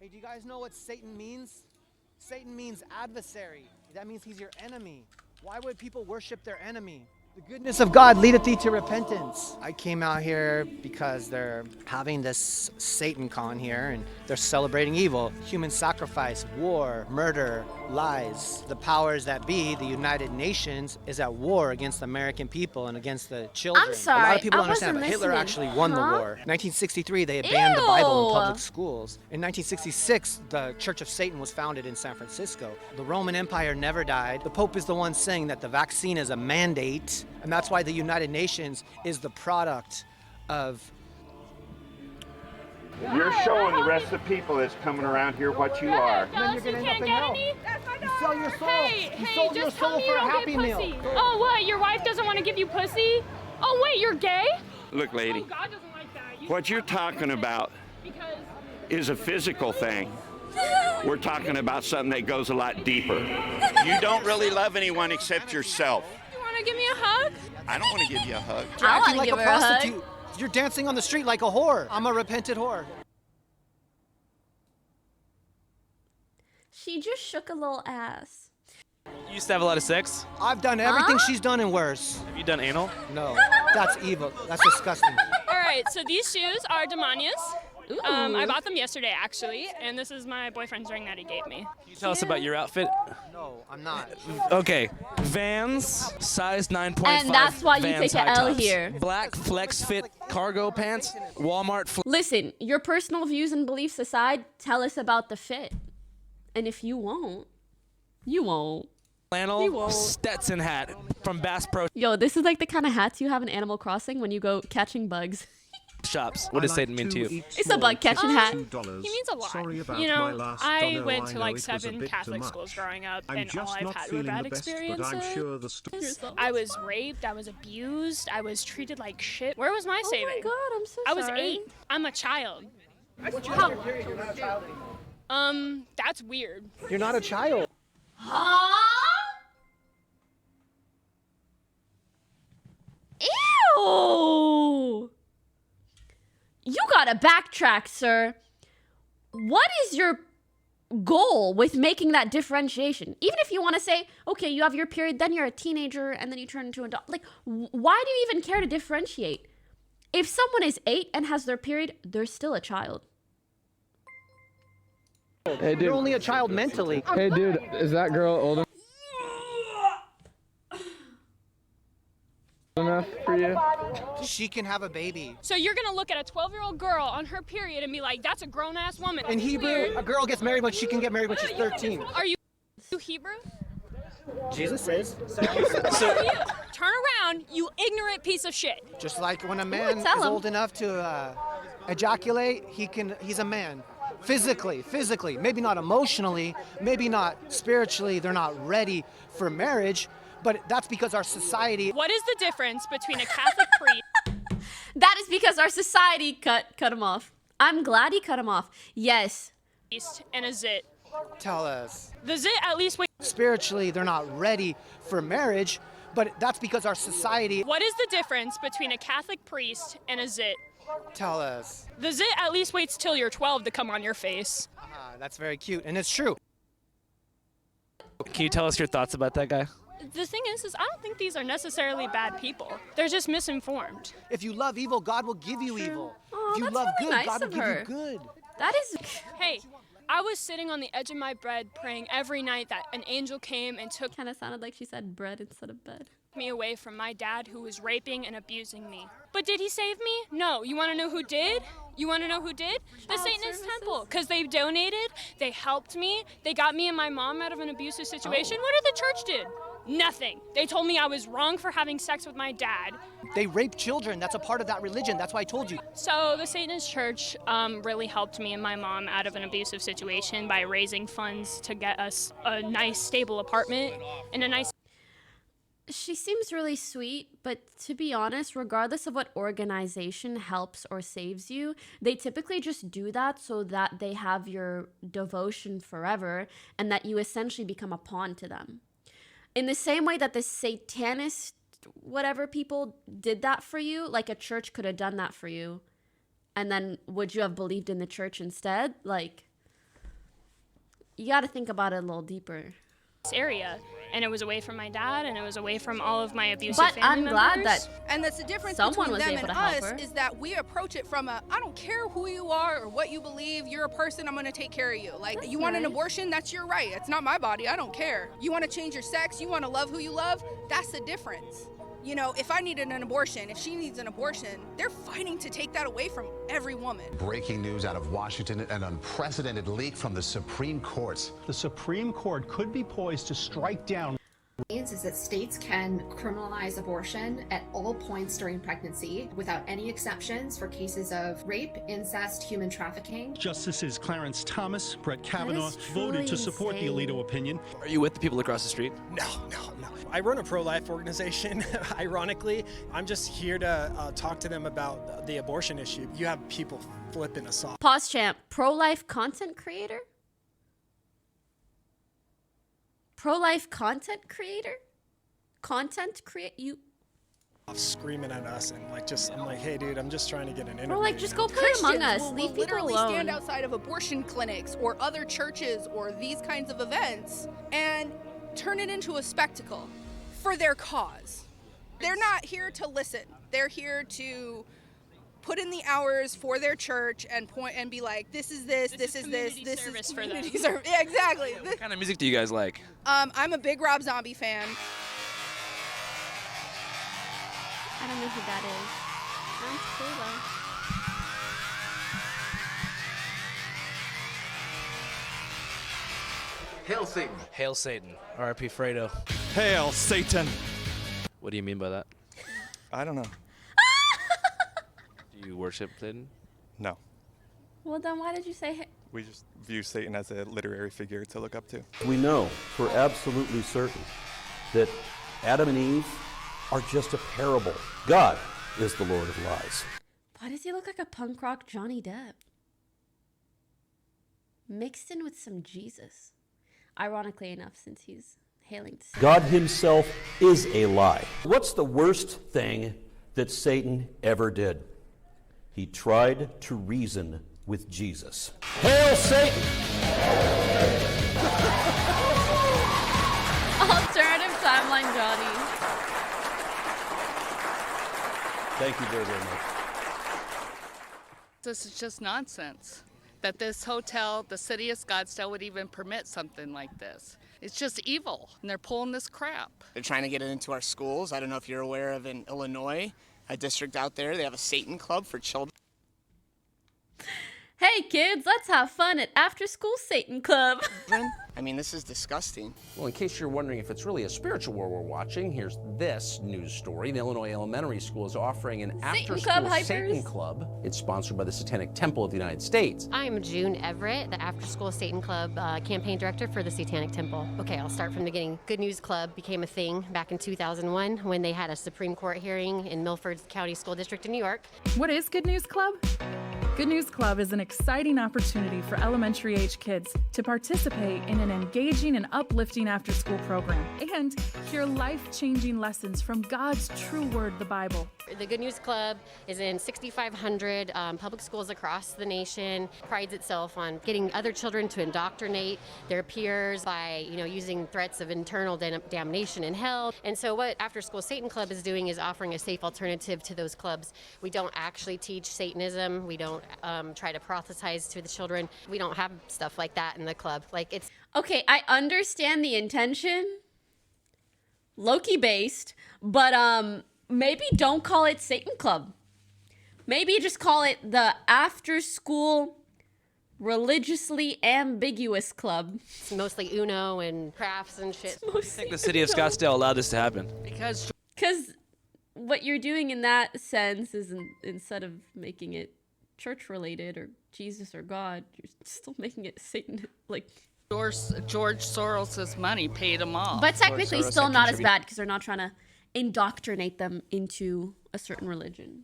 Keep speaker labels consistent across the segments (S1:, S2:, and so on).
S1: Hey, do you guys know what Satan means? Satan means adversary. That means he's your enemy. Why would people worship their enemy? The goodness of God leadeth thee to repentance. I came out here because they're having this Satan con here and they're celebrating evil. Human sacrifice, war, murder, lies. The powers that be, the United Nations, is at war against the American people and against the children.
S2: I'm sorry,
S1: A lot of people don't
S2: I wasn't
S1: understand, but Hitler
S2: listening.
S1: actually won the war. 1963, they had banned the Bible in public schools. In 1966, the Church of Satan was founded in San Francisco. The Roman Empire never died. The Pope is the one saying that the vaccine is a mandate. And that's why the United Nations is the product of...
S3: You're showing the rest of the people that's coming around here what you are.
S1: And then you're going to end up in hell. You sell your soul.
S4: Hey,
S1: you sold your
S4: just tell
S1: soul
S4: me
S1: for
S4: you
S1: a
S4: don't
S1: Happy
S4: get
S1: Meal.
S4: pussy. Oh, what? Your wife doesn't want to give you pussy? Oh, wait, you're gay?
S3: Look, lady,
S4: Oh, God doesn't like that.
S3: what you're talking about
S4: Because...
S3: is a physical thing. We're talking about something that goes a lot deeper. You don't really love anyone except yourself.
S4: You want to give me a hug?
S3: I don't want to give you a hug.
S1: You're
S2: I
S1: acting
S2: wanna
S1: like
S2: give
S1: a
S2: her a hug.
S1: prostitute. You're dancing on the street like a whore. I'm a repentant whore.
S2: She just shook a little ass.
S5: You used to have a lot of sex?
S1: I've done everything she's done and worse.
S5: Have you done anal?
S1: No, that's evil. That's disgusting.
S4: All right, so these shoes are Demonias.
S2: Ooh.
S4: I bought them yesterday, actually, and this is my boyfriend's ring that he gave me.
S5: Can you tell us about your outfit?
S1: No, I'm not.
S5: Okay, Vans, size 9.5.
S2: And that's why you
S5: Vans
S2: take a
S5: high
S2: L
S5: tops.
S2: here.
S5: Black flex fit cargo pants, Walmart
S2: Listen, your personal views and beliefs aside, tell us about the fit. And if you won't, you won't.
S5: flannel, Stetson hat from Bass Pro
S2: Yo, this is like the kind of hats you have in Animal Crossing when you go catching bugs.
S5: Shops. What does Satan mean to you?
S2: It's a bug catching hat.
S4: He means a lot. You know, I went to like 7 Catholic schools growing up, and all I've had were bad experiences. I was raped, I was abused, I was treated like shit. Where was my
S2: Oh
S4: saving?
S2: my god, I'm so
S4: I was
S2: sorry.
S4: 8. I'm a child. That's weird.
S1: You're not a child.
S2: Huh? Ew! You gotta backtrack, sir. What is your goal with making that differentiation? Even if you want to say, okay, you have your period, then you're a teenager, and then you turn into an adult. Like, why do you even care to differentiate? If someone is 8 and has their period, they're still a child.
S6: Hey, dude.
S1: You're only a child mentally.
S6: Hey, dude, is that girl old enough for you?
S1: She can have a baby.
S4: So you're gonna look at a 12-year-old girl on her period and be like, that's a grown-ass woman.
S1: In Hebrew,
S4: Weird.
S1: a girl gets married when she can get married when she's 13.
S4: Are you Hebrew?
S1: Jesus says.
S4: Are you? Turn around, you ignorant piece of shit.
S1: Just like when a man
S2: tell
S1: is
S2: him.
S1: old enough to ejaculate, he's a man. Physically, maybe not emotionally, maybe not spiritually, they're not ready for marriage, but that's because our society...
S4: What is the difference between a Catholic priest
S2: That is because our society cut him off. I'm glad he cut him off. Yes.
S4: and a zit?
S1: Tell us.
S4: The zit at least waits.
S1: Spiritually, they're not ready for marriage, but that's because our society...
S4: What is the difference between a Catholic priest and a zit?
S1: Tell us.
S4: The zit at least waits till you're 12 to come on your face.
S1: That's very cute, and it's true.
S5: Can you tell us your thoughts about that guy?
S4: The thing is I don't think these are necessarily bad people. They're just misinformed.
S1: If you love evil, God will give you evil.
S2: Aw,
S1: If you
S2: that's
S1: love
S2: really
S1: good,
S2: nice
S1: God will
S2: of
S1: give
S2: her.
S1: you good.
S2: That is...
S4: Hey, I was sitting on the edge of my bed praying every night that an angel came and took
S2: Kind of sounded like she said bread instead of bed.
S4: me away from my dad who was raping and abusing me. But did he save me? No. You want to know who did? You want to know who did? The
S2: Child
S4: Satanist
S2: services?
S4: Temple. Because they donated, they helped me, they got me and my mom out of an abusive situation. What did the church did? Nothing. They told me I was wrong for having sex with my dad.
S1: They rape children. That's a part of that religion. That's why I told you.
S4: So the Satanist Church really helped me and my mom out of an abusive situation by raising funds to get us a nice, stable apartment and a nice...
S2: She seems really sweet, but to be honest, regardless of what organization helps or saves you, they typically just do that so that they have your devotion forever and that you essentially become a pawn to them. In the same way that the satanist, whatever people did that for you, like a church could have done that for you. And then would you have believed in the church instead? Like, you got to think about it a little deeper.
S4: Area, and it was away from my dad, and it was away from all of my abusive
S2: But
S4: family
S2: I'm glad
S4: members.
S2: that
S7: And that's the difference
S2: someone
S7: between
S2: was
S7: them
S2: able
S7: and
S2: to help
S7: us
S2: her.
S7: is that we approach it from a, I don't care who you are or what you believe, you're a person, I'm going to take care of you. Like,
S2: That's
S7: you want an
S2: nice.
S7: abortion, that's your right. It's not my body, I don't care. You want to change your sex, you want to love who you love, that's the difference. You know, if I needed an abortion, if she needs an abortion, they're fighting to take that away from every woman.
S8: Breaking news out of Washington, an unprecedented leak from the Supreme Court.
S9: The Supreme Court could be poised to strike down.
S10: Is that states can criminalize abortion at all points during pregnancy without any exceptions for cases of rape, incest, human trafficking.
S9: Justices Clarence Thomas, Brett Kavanaugh
S2: is
S9: voted to
S2: truly
S9: support the
S2: insane.
S9: Alito opinion.
S5: Are you with the people across the street?
S11: No. I run a pro-life organization, ironically. I'm just here to talk to them about the abortion issue. You have people flipping us off.
S2: Pause champ. Pro-life content creator? Pro-life content creator? You...
S11: Screaming at us and I'm like, hey dude, I'm just trying to get an interview.
S2: Bro, like, just go play
S7: Christians
S2: Among Us.
S7: will
S2: Leave people
S7: literally
S2: alone.
S7: stand outside of abortion clinics or other churches or these kinds of events and turn it into a spectacle for their cause. They're not here to listen. They're here to put in the hours for their church and point and be like, this is this is
S4: service for them.
S7: community service. Yeah, exactly.
S5: What kind of music do you guys like?
S7: I'm a big Rob Zombie fan.
S2: I don't know who that is. Sounds cool though.
S8: Hail Satan.
S5: Hail Satan. R.I.P. Fredo.
S12: Hail Satan.
S5: What do you mean by that?
S12: I don't know.
S5: Do you worship Satan?
S12: No.
S2: Well, then why did you say...
S12: We just view Satan as a literary figure to look up to.
S13: We know for absolutely certain that Adam and Eve are just a parable. God is the Lord of lies.
S2: Why does he look like a punk rock Johnny Depp? Mixed in with some Jesus. Ironically enough, since he's hailing to...
S13: God himself is a lie. What's the worst thing that Satan ever did? He tried to reason with Jesus. Hail Satan!
S2: Alternative timeline Johnny.
S13: Thank you very, very much.
S14: This is just nonsense. That this hotel, the city of Scottsdale, would even permit something like this. It's just evil, and they're pulling this crap.
S15: They're trying to get it into our schools. I don't know if you're aware of in Illinois, a district out there, they have a Satan club for children.
S2: Hey kids, let's have fun at After School Satan Club.
S15: I mean, this is disgusting.
S16: Well, in case you're wondering if it's really a spiritual war we're watching, here's this news story. The Illinois Elementary School is offering an after-school Satan Club. It's sponsored by the Satanic Temple of the United States.
S17: I'm June Everett, the After School Satan Club campaign director for the Satanic Temple. Okay, I'll start from the beginning. Good News Club became a thing back in 2001 when they had a Supreme Court hearing in Milford County School District in New York.
S18: What is Good News Club? Good News Club is an exciting opportunity for elementary-age kids to participate in an engaging and uplifting after-school program and hear life-changing lessons from God's true word, the Bible.
S17: The Good News Club is in 6,500 public schools across the nation, prides itself on getting other children to indoctrinate their peers by, using threats of eternal damnation in hell. And so what After School Satan Club is doing is offering a safe alternative to those clubs. We don't actually teach Satanism. We don't try to prophesize to the children. We don't have stuff like that in the club.
S2: Okay, I understand the intention. Low-key based, but maybe don't call it Satan Club. Maybe just call it the After School Religiously Ambiguous Club.
S17: It's mostly Uno and crafts and shit.
S5: I think the city of Scottsdale allowed this to happen.
S2: Because what you're doing in that sense is instead of making it church related or Jesus or God, you're still making it Satan,
S14: George Soros' money paid them off.
S2: But technically still not as bad because they're not trying to indoctrinate them into a certain religion.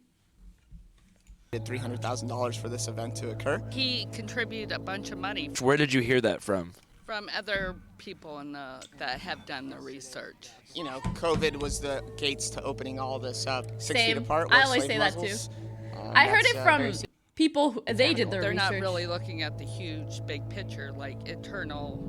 S15: Did $300,000 for this event to occur.
S14: He contributed a bunch of money.
S5: Where did you hear that from?
S14: From other people that have done the research.
S15: COVID was the gates to opening all this up. 6 feet
S2: Same.
S15: apart.
S2: I always say that too. I heard it from people, they did their
S14: They're
S2: research.
S14: not really looking at the huge, big picture, like eternal,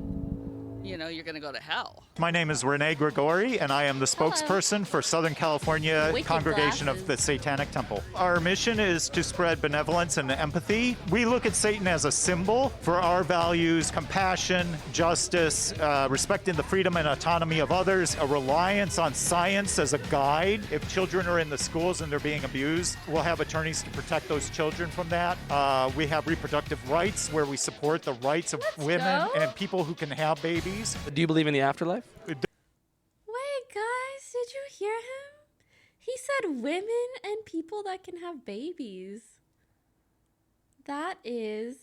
S14: you're going to go to hell.
S19: My name is Renee Grigori, and I am the spokesperson for Southern California
S2: Wicked
S19: Congregation of the Satanic Temple. Our mission is to spread benevolence and empathy. We look at Satan as a symbol for our values: compassion, justice, respecting the freedom and autonomy of others, a reliance on science as a guide. If children are in the schools and they're being abused, we'll have attorneys to protect those children from that. We have reproductive rights, where we support the rights of women and people who can have babies.
S5: Do you believe in the afterlife?
S2: Wait, guys, did you hear him? He said women and people that can have babies. That is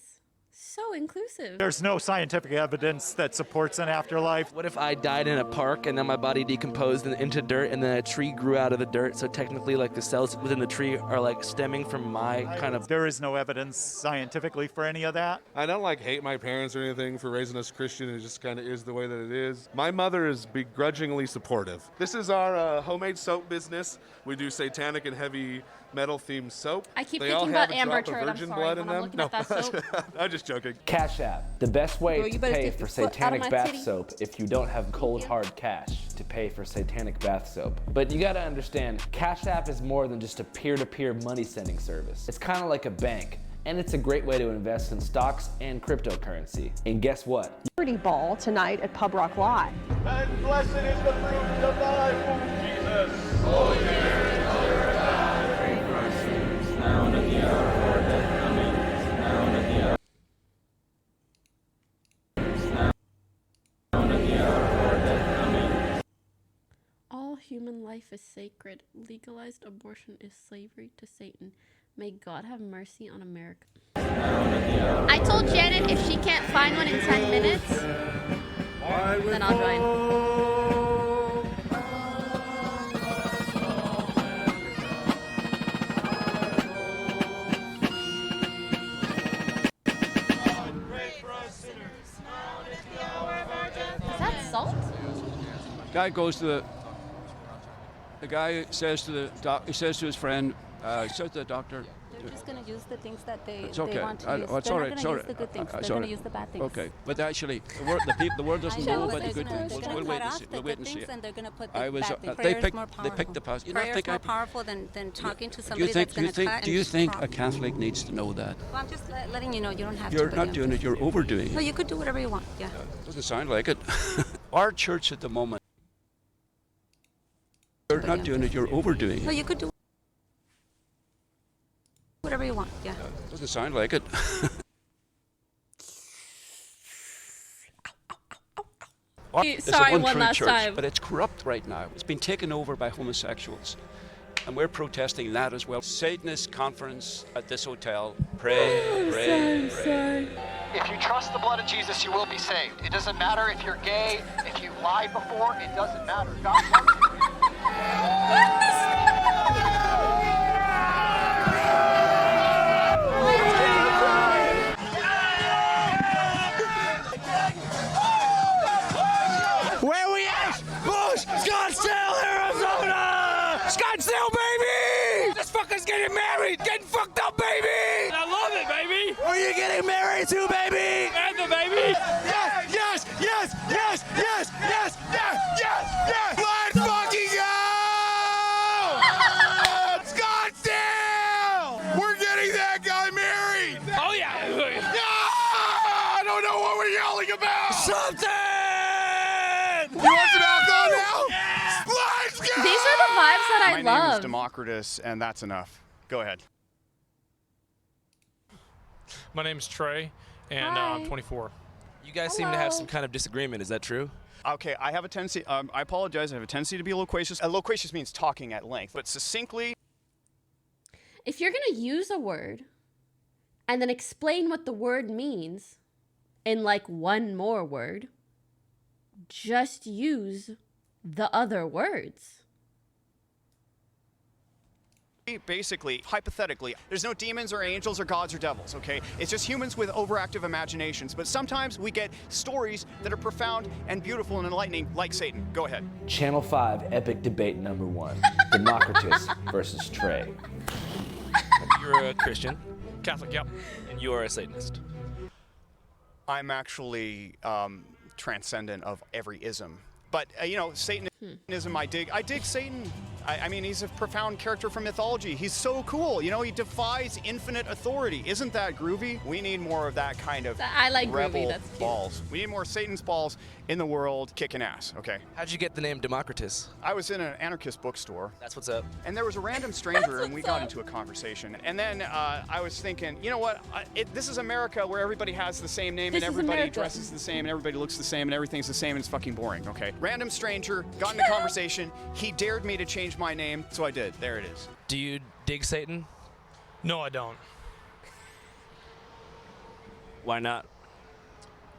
S2: so inclusive.
S19: There's no scientific evidence that supports an afterlife.
S5: What if I died in a park and then my body decomposed into dirt and then a tree grew out of the dirt? So technically, like, the cells within the tree are like stemming from my kind of...
S19: There is no evidence scientifically for any of that.
S20: I don't hate my parents or anything for raising us Christian. It just kind of is the way that it is. My mother is begrudgingly supportive. This is our homemade soap business. We do satanic and heavy metal themed soap.
S2: I keep
S20: they all
S2: thinking
S20: have
S2: about
S20: a
S2: Amber
S20: drop of
S2: Turd. I'm
S20: virgin
S2: sorry
S20: blood
S2: when
S20: in
S2: I'm
S20: them.
S2: looking at that soap.
S20: I'm just joking.
S21: Cash App, the best way
S2: Girl, you
S21: to
S2: better
S21: pay
S2: take
S21: for
S2: your foot out of
S21: satanic
S2: my
S21: bath
S2: titty.
S21: soap if you don't have cold hard cash to pay for satanic bath soap. But you gotta understand, Cash App is more than just a peer-to-peer money sending service. It's kind of like a bank, and it's a great way to invest in stocks and cryptocurrency. And guess what?
S22: Liberty Ball tonight at Pub Rock Live.
S19: And blessed is the fruit of thy womb, Jesus. Holy Mary, Mother of God, pray for our sins, now and at the hour of our death. Amen. Now and at the hour.
S2: All human life is sacred. Legalized abortion is slavery to Satan. May God have mercy on America. I told Janet if she can't find one in 10 minutes, then I'll join. Is that salt?
S23: Guy goes to the guy says to he says to his friend, he says to the doctor,
S24: they're just going to use the things that they
S23: it's okay.
S24: want to use.
S23: It's
S24: They're
S23: all
S24: not
S23: right.
S24: going to use the good things. They're going to use the bad things.
S23: Okay, but actually, the world doesn't know about the good things. We'll wait and see. We'll wait and see.
S24: And they're going to put
S23: I
S24: the
S23: was.
S24: bad things.
S23: They picked the positive.
S24: Prayer is more powerful than talking to
S23: Do
S24: somebody
S23: you think?
S24: that's going to cut.
S23: Do you think a Catholic needs to know that?
S24: Well, I'm just letting you know you don't have to.
S23: You're not doing it. You're overdoing it.
S24: No, you could do whatever you want. Yeah.
S23: Doesn't sound like it. Our church at the moment. You're not doing it. You're overdoing
S24: No,
S23: it.
S24: you could do whatever you want. Yeah.
S23: Doesn't sound like it. It's a
S2: Sorry,
S23: one
S2: one
S23: true
S2: last
S23: church,
S2: time.
S23: but it's corrupt right now. It's been taken over by homosexuals. And we're protesting that as well. Satanist conference at this hotel. Pray, pray, pray.
S25: If you trust the blood of Jesus, you will be saved. It doesn't matter if you're gay, if you lied before, it doesn't matter. God loves you.
S26: Where we at? Bush, Scottsdale, Arizona! Scottsdale, baby! This fucker's getting married! Getting fucked up, baby! I love it, baby! Who are you getting married to, baby? Panther, baby! Yes, yes, yes, yes, yes, yes, yes, yes, yes! Let's fucking go! Scottsdale! We're getting that guy married! Oh, yeah! I don't know what we're yelling about! Something! You want some alcohol now? Yeah. Let's go!
S2: These are the vibes that I
S27: My
S2: love.
S27: name is Democritus, and that's enough. Go ahead.
S28: My name's Trey, and I'm 24.
S5: You guys seem to have some kind of disagreement. Is that true?
S27: Okay, I have a tendency, I apologize, I have a tendency to be loquacious. Loquacious means talking at length, but succinctly.
S2: If you're going to use a word and then explain what the word means in like one more word, just use the other words.
S27: Basically, hypothetically, there's no demons or angels or gods or devils, okay? It's just humans with overactive imaginations. But sometimes we get stories that are profound and beautiful and enlightening, like Satan. Go ahead.
S21: Channel 5 epic debate number 1. Democritus versus Trey.
S5: You're a Christian.
S28: Catholic, yep.
S5: And you are a Satanist.
S27: I'm actually transcendent of every ism. But, Satanism, I dig Satan. I mean, he's a profound character from mythology. He's so cool. He defies infinite authority. Isn't that groovy? We need more of that kind of
S2: I like
S27: rebel
S2: groovy. That's cute.
S27: balls. We need more Satan's balls in the world kicking ass, okay?
S5: How'd you get the name Democritus?
S27: I was in an anarchist bookstore.
S5: That's what's up.
S27: And there was a random stranger, and we got into a conversation. And then I was thinking, you know what? This is America, where everybody has the same name, and everybody dresses the same, and everybody looks the same, and everything's the same, and it's fucking boring, okay? Random stranger, got into conversation. He dared me to change my name, so I did. There it is.
S5: Do you dig Satan?
S28: No, I don't.
S5: Why not?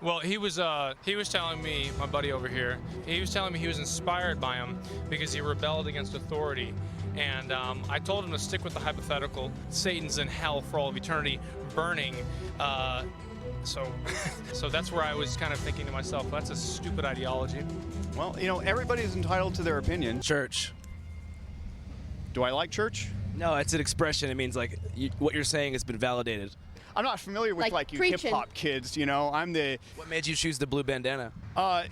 S28: Well, he was telling me, my buddy over here, he was telling me he was inspired by him because he rebelled against authority. And I told him to stick with the hypothetical. Satan's in hell for all of eternity, burning. So that's where I was kind of thinking to myself, that's a stupid ideology.
S27: Well, everybody's entitled to their opinion.
S5: Church.
S27: Do I like church?
S5: No, it's an expression. It means like what you're saying has been validated.
S27: I'm not familiar with
S2: Like
S27: you
S2: preaching.
S27: hip-hop kids, I'm the...
S5: What made you choose the blue bandana?
S27: I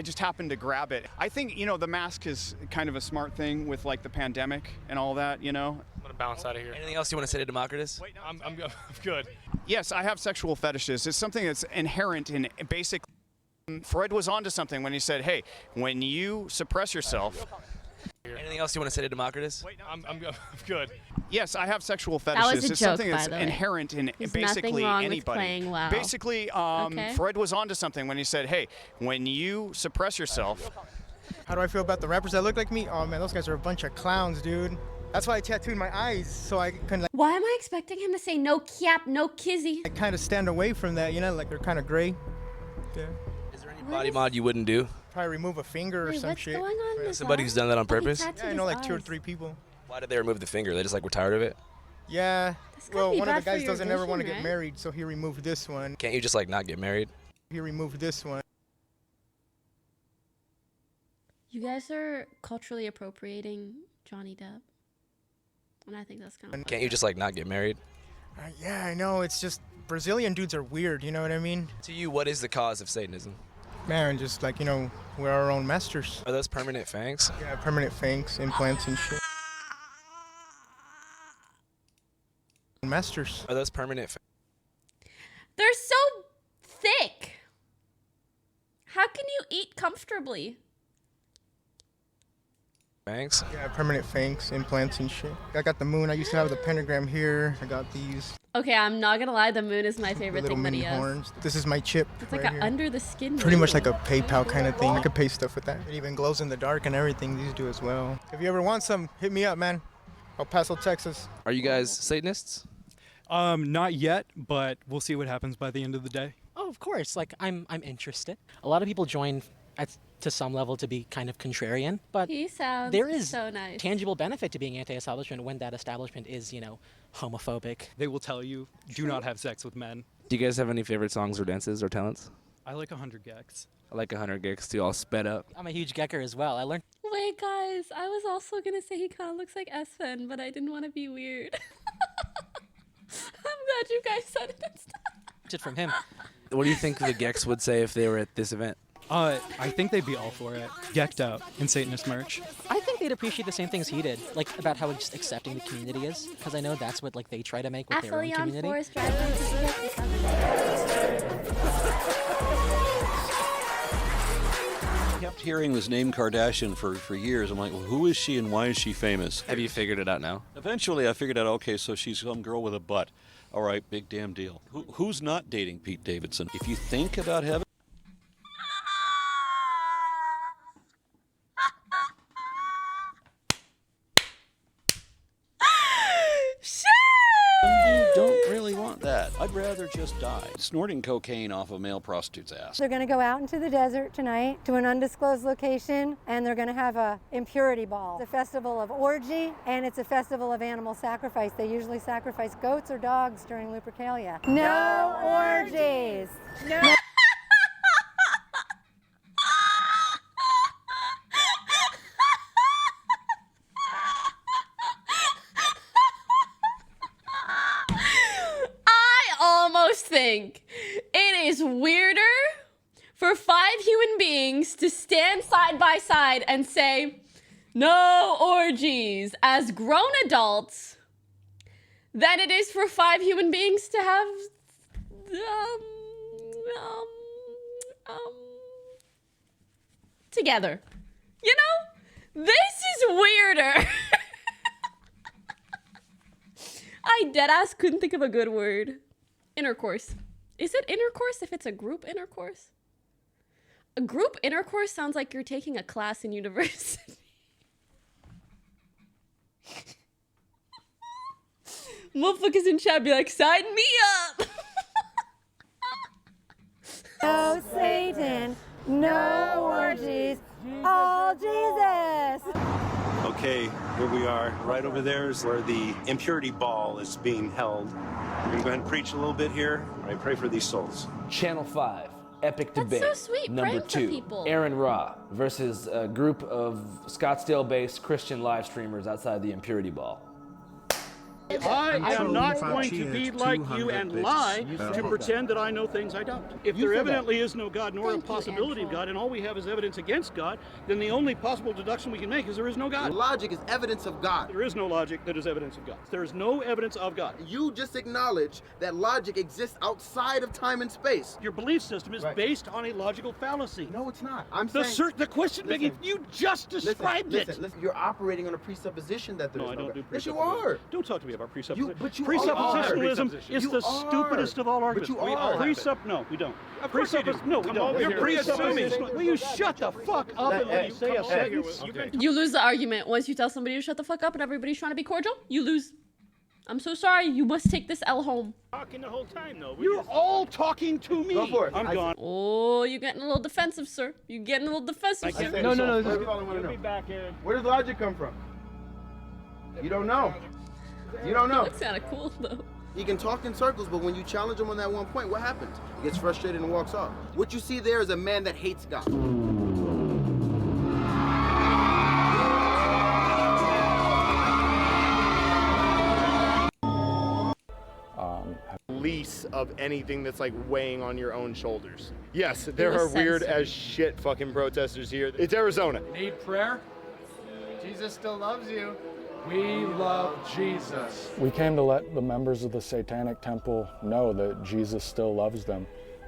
S27: just happened to grab it. I think, the mask is kind of a smart thing with like the pandemic and all that,
S28: I'm gonna bounce out of here.
S5: Anything else you want to say to Democritus?
S28: Wait, no, I'm good.
S27: Yes, I have sexual fetishes. It's something that's inherent in basic... Freud was onto something when he said, hey, when you suppress yourself...
S5: Anything else you want to say to Democritus?
S28: Wait, no, I'm good.
S27: Yes, I have sexual
S2: That
S27: fetishes.
S2: was a
S27: It's
S2: joke,
S27: something
S2: by
S27: that's
S2: the way.
S27: inherent in
S2: There's
S27: basically
S2: nothing wrong with
S27: anybody.
S2: playing WoW.
S27: Basically,
S2: Okay.
S27: Freud was onto something when he said, hey, when you suppress yourself...
S1: How do I feel about the rappers that look like me? Oh man, those guys are a bunch of clowns, dude. That's why I tattooed my eyes, so I can
S2: Why am I expecting him to say no cap, no kizzy?
S1: kind of stand away from that, like they're kind of gray. Yeah.
S5: Is there any body mod you wouldn't do?
S1: Probably remove a finger or
S2: Wait,
S1: some
S2: what's
S1: shit.
S2: going on in his
S5: Somebody
S2: eye?
S5: who's done that on
S2: Oh, he
S5: purpose?
S2: tattooed
S1: Yeah, I
S2: his
S1: know like 2 or
S2: eyes.
S1: 3 people.
S5: Why did they remove the finger? They just like were tired of it?
S1: Yeah.
S2: gotta
S1: Well,
S2: be
S1: one of
S2: bad
S1: the
S2: for
S1: guys
S2: your
S1: doesn't ever want to
S2: vision,
S1: get
S2: right?
S1: married, so he removed this one.
S5: Can't you just like not get married?
S1: He removed this one.
S2: You guys are culturally appropriating Johnny Depp. And I think that's kind of
S5: Can't you just like not get married?
S1: Yeah, I know. It's just Brazilian dudes are weird. You know what I mean?
S5: To you, what is the cause of Satanism?
S1: Man, just like we're our own masters.
S5: Are those permanent fangs?
S1: Yeah, permanent fangs, implants, and shit. Masters.
S5: Are those permanent?
S2: They're so thick. How can you eat comfortably?
S5: Fangs?
S1: Yeah, permanent fangs, implants, and shit. I got the moon. I used to have the pentagram here. I got these.
S2: Okay, I'm not gonna lie, the moon is my
S1: The
S2: favorite
S1: little
S2: thing that
S1: mini
S2: he has.
S1: horns. This is my chip.
S2: It's
S1: right
S2: like
S1: here.
S2: a under the skin.
S1: Pretty much
S2: moon.
S1: like a PayPal kind of thing. I could pay stuff with that. It even glows in the dark and everything. These do as well. If you ever want some, hit me up, man. El Paso, Texas.
S5: Are you guys Satanists?
S3: Not yet, but we'll see what happens by the end of the day.
S4: Oh, of course. Like I'm interested. A lot of people join to some level to be kind of contrarian, but
S2: He sounds
S4: there is
S2: so nice.
S4: tangible benefit to being anti-establishment when that establishment is, homophobic.
S3: They will tell you, do not have sex with men.
S5: Do you guys have any favorite songs or dances or talents?
S3: I like 100 gex.
S5: I like 100 gigs too, all sped up.
S4: I'm a huge gecker as well. I learned
S2: Wait, guys, I was also gonna say he kind of looks like Espen, but I didn't want to be weird. I'm glad you guys said it instead.
S4: it from him.
S5: What do you think the Gex would say if they were at this event?
S3: I think they'd be all for it. Gecked out in Satanist merch.
S4: I think they'd appreciate the same things he did, like about how just accepting the community is, because I know that's what they try to make with their own community.
S2: Forest driving.
S6: I kept hearing this name Kardashian for years. I'm like, well, who is she and why is she famous?
S5: Have you figured it out now?
S6: Eventually, I figured out, okay, so she's some girl with a butt. All right, big damn deal. Who's not dating Pete Davidson? If you think about heaven... You don't really want that. I'd rather just die. Snorting cocaine off a male prostitute's ass.
S7: They're going to go out into the desert tonight to an undisclosed location, and they're going to have a impurity ball. It's a festival of orgy, and it's a festival of animal sacrifice. They usually sacrifice goats or dogs during Lupercalia. No orgies. No.
S2: think it is weirder for 5 human beings to stand side by side and say, no orgies, as grown adults, than it is for 5 human beings to have, together. You know? This is weirder. I deadass couldn't think of a good word. Intercourse. Is it intercourse if it's a group intercourse? A group intercourse sounds like you're taking a class in university. Motherfuckers in chat be like, sign me up.
S7: No Satan, no orgies, all Jesus.
S8: Okay, here we are. Right over there is where the impurity ball is being held. We're going to go ahead and preach a little bit here. I pray for these souls.
S21: Channel 5, epic debate.
S2: so sweet,
S21: Number
S2: praying for
S21: 2,
S2: people.
S21: Aaron Ra versus a group of Scottsdale-based Christian live streamers outside the impurity ball.
S9: I am not going to be like you and lie to pretend that I know things I don't. If there evidently is no God nor a possibility of God, and all we have is evidence against God, then the only possible deduction we can make is there is no God.
S10: Logic is evidence of God.
S9: There is no logic that is evidence of God. There is no evidence of God.
S10: You just acknowledge that logic exists outside of time and space.
S9: Your belief system is based on a logical fallacy.
S10: No, it's not. I'm saying...
S9: The question, Biggie, you just described it.
S10: Listen, you're operating on a presupposition that there is
S9: I
S10: no
S9: don't
S10: God.
S9: do
S10: Yes, you
S9: presupposition.
S10: are.
S9: Don't talk to me about presupposition.
S10: But you
S9: Presuppositionalism
S10: are.
S9: is
S10: You
S9: the
S10: are.
S9: stupidest of all arguments.
S10: But you are.
S9: No, we don't. Of course you do. No, we don't. You're presupposing. Will you shut the fuck up and let me say a sentence?
S2: You lose the argument. Once you tell somebody to shut the fuck up and everybody's trying to be cordial, you lose. I'm so sorry. You must take this L home.
S9: Talking the whole time, though. You're all talking to me.
S10: Go for it.
S9: I'm gone.
S2: Oh, you're getting a little defensive, sir. You're getting a little defensive, sir.
S10: No. You'll be back in. Where does logic come from? You don't know. You don't know.
S2: Looks kind of cool, though.
S10: He can talk in circles, but when you challenge him on that one point, what happens? He gets frustrated and walks off. What you see there is a man that hates God.
S11: Lease of anything that's like weighing on your own shoulders. Yes, there are
S2: was
S11: weird
S2: censored.
S11: as shit fucking protesters here. It's Arizona.
S12: Need prayer?
S10: Jesus still loves you.
S12: We love Jesus.
S13: We came to let the members of the Satanic Temple know that Jesus still loves them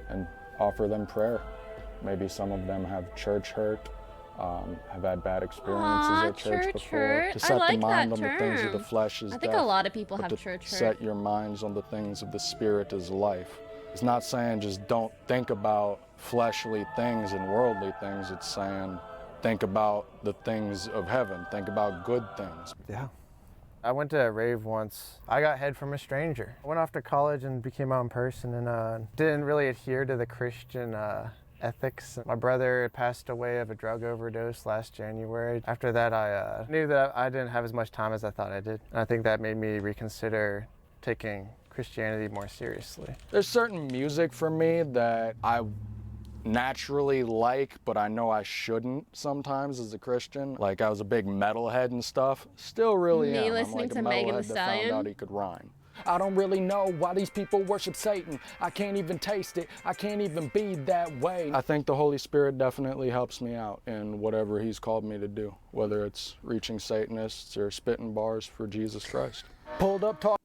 S13: and offer them prayer. Maybe some of them have church hurt, have had bad experiences at church before.
S2: hurt.
S13: To
S2: I
S13: set
S2: like
S13: the mind
S2: that
S13: on the things of the
S2: term.
S13: flesh is
S2: I think
S13: death,
S2: a lot of people
S13: but
S2: have
S13: to
S2: church hurt.
S13: set your minds on the things of the spirit is life. It's not saying just don't think about fleshly things and worldly things. It's saying think about the things of heaven. Think about good things.
S16: Yeah. I went to a rave once. I got head from a stranger. I went off to college and became my own person and didn't really adhere to the Christian ethics. My brother passed away of a drug overdose last January. After that, I knew that I didn't have as much time as I thought I did. And I think that made me reconsider taking Christianity more seriously.
S13: There's certain music for me that I naturally like, but I know I shouldn't sometimes as a Christian. Like I was a big metalhead and stuff. Still really am.
S2: listening
S13: I'm like
S2: to
S13: a
S2: Megan Thee
S13: metalhead that found
S2: Stallion?
S13: out he could rhyme. I don't really know why these people worship Satan. I can't even taste it. I can't even be that way. I think the Holy Spirit definitely helps me out in whatever he's called me to do, whether it's reaching Satanists or spitting bars for Jesus Christ. Pulled up talk.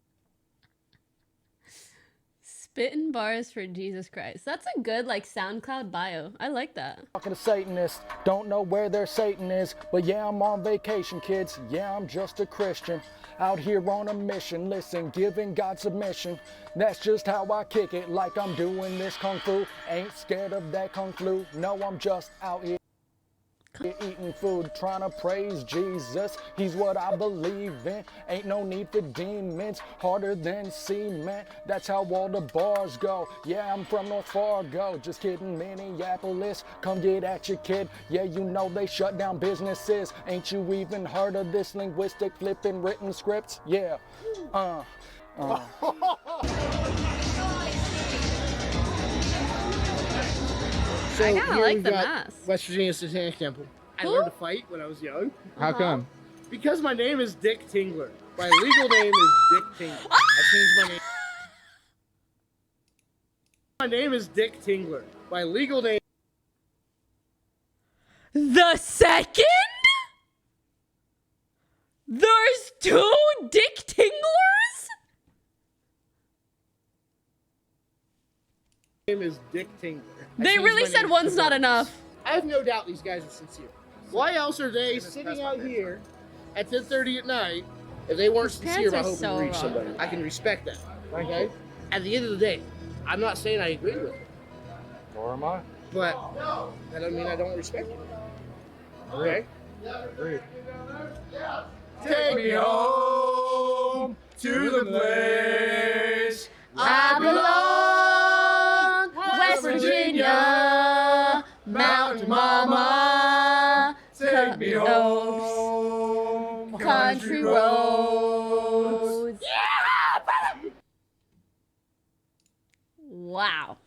S2: Spitting bars for Jesus Christ. That's a good like SoundCloud bio. I like that.
S13: Talking to Satanists, don't know where their Satan is, but yeah, I'm on vacation, kids. Yeah, I'm just a Christian, out here on a mission. Listen, giving God submission. That's just how I kick it, like I'm doing this kung fu. Ain't scared of that kung flu. No, I'm just out here eating food, trying to praise Jesus. He's what I believe in. Ain't no need for demons, harder than cement. That's how all the bars go. Yeah, I'm from North Fargo. Just kidding, Minneapolis. Come get at your kid. Yeah, you know they shut down businesses. Ain't you even heard of this linguistic flipping written scripts? Yeah.
S18: So
S2: I kinda
S18: here
S2: like
S18: we've
S2: the
S18: got
S2: mask.
S18: West Virginia Satanic Temple. I learned to fight when I was young.
S2: How come?
S18: Because my name is Dick Tingler. My legal name is Dick Tingler. I changed my name. My name is Dick Tingler. My legal name.
S2: The second? There's 2 Dick Tinglers?
S18: My name is Dick Tingler.
S2: They really said one's not enough.
S18: I have no doubt these guys are sincere. Why else are they sitting out here at 10:30 at night if they weren't sincere about hoping to reach somebody? I can respect that. Okay? At the end of the day, I'm not saying I agree with it.
S12: Nor am I.
S18: But that doesn't mean I don't respect it. Okay?
S12: Agreed.
S26: Take me home to the place
S2: I belong, West Virginia, Mountain Mama,
S26: Take me home,
S2: country roads. Yeah! Wow.